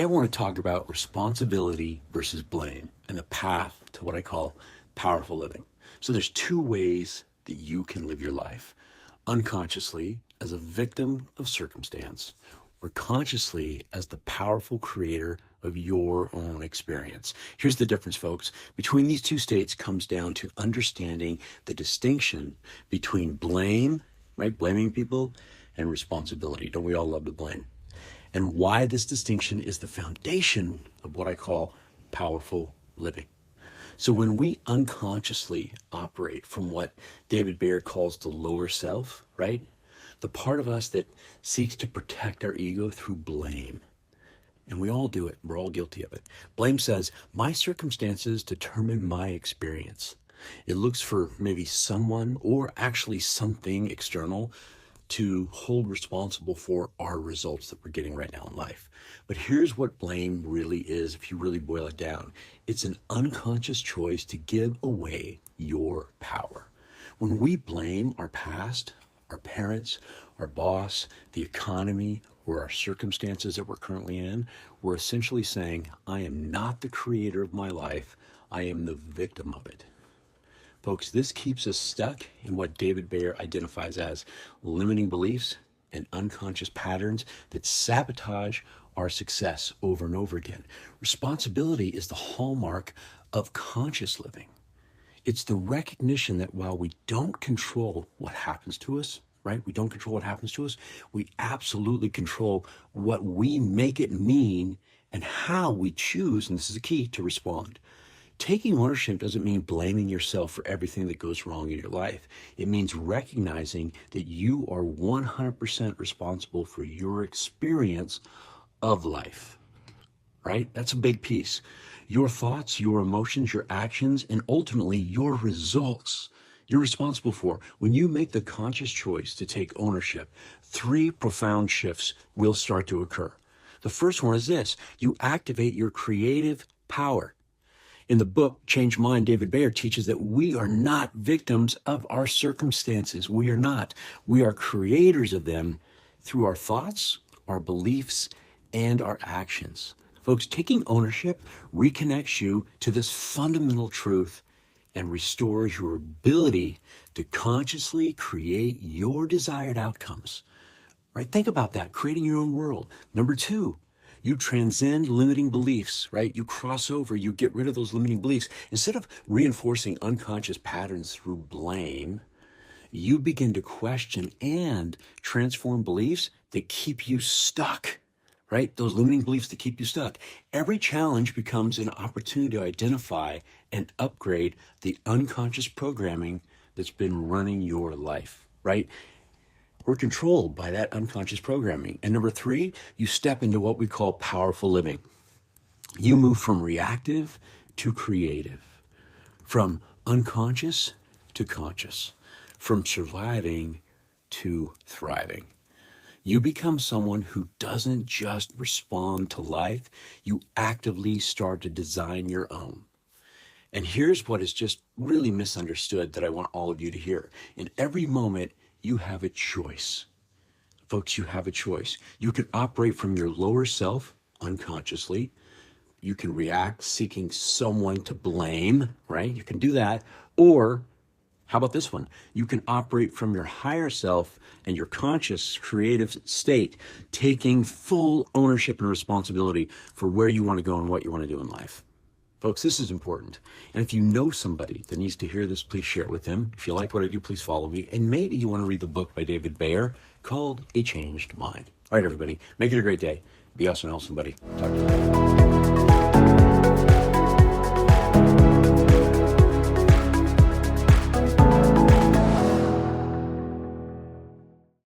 I want to talk about responsibility versus blame and the path to what I call powerful living. So there's two ways that you can live your life: unconsciously as a victim of circumstance, or consciously as the powerful creator of your own experience. Here's the difference, folks. Between these two states comes down to understanding the distinction between blame, right? Blaming people, and responsibility. Don't we all love to blame? And why this distinction is the foundation of what I call powerful living. So when we unconsciously operate from what David Bayer calls the lower self, right? The part of us that seeks to protect our ego through blame. And we all do it. We're all guilty of it. Blame says, my circumstances determine my experience. It looks for maybe someone or actually something external to hold responsible for our results that we're getting right now in life. But here's what blame really is, if you really boil it down. It's an unconscious choice to give away your power. When we blame our past, our parents, our boss, the economy, or our circumstances that we're currently in, we're essentially saying, I am not the creator of my life, I am the victim of it. Folks, this keeps us stuck in what David Bayer identifies as limiting beliefs and unconscious patterns that sabotage our success over and over again. Responsibility is the hallmark of conscious living. It's the recognition that while we don't control what happens to us, right? We don't control what happens to us. We absolutely control what we make it mean and how we choose, and this is the key, to respond. Taking ownership doesn't mean blaming yourself for everything that goes wrong in your life. It means recognizing that you are 100% responsible for your experience of life, right? That's a big piece. Your thoughts, your emotions, your actions, and ultimately your results you're responsible for. When you make the conscious choice to take ownership, three profound shifts will start to occur. The first one is this: you activate your creative power. In the book, Change Mind, David Bayer teaches that we are not victims of our circumstances. We are not. We are creators of them through our thoughts, our beliefs, and our actions. Folks, taking ownership reconnects you to this fundamental truth and restores your ability to consciously create your desired outcomes. Right? Think about that, creating your own world. Number two, you transcend limiting beliefs, right? You cross over, you get rid of those limiting beliefs. Instead of reinforcing unconscious patterns through blame, you begin to question and transform beliefs that keep you stuck, right? Those limiting beliefs that keep you stuck. Every challenge becomes an opportunity to identify and upgrade the unconscious programming that's been running your life, right? We're controlled by that unconscious programming. And number three, you step into what we call powerful living. You move from reactive to creative, from unconscious to conscious, from surviving to thriving. You become someone who doesn't just respond to life, you actively start to design your own. And here's what is just really misunderstood that I want all of you to hear. In every moment, you have a choice. Folks, you have a choice. You can operate from your lower self unconsciously. You can react seeking someone to blame, right? You can do that. Or how about this one? You can operate from your higher self and your conscious creative state, taking full ownership and responsibility for where you want to go and what you want to do in life. Folks, this is important. And if you know somebody that needs to hear this, please share it with them. If you like what I do, please follow me. And maybe you want to read the book by David Bayer called A Changed Mind. All right, everybody, make it a great day. Be awesome, somebody. Talk to you later.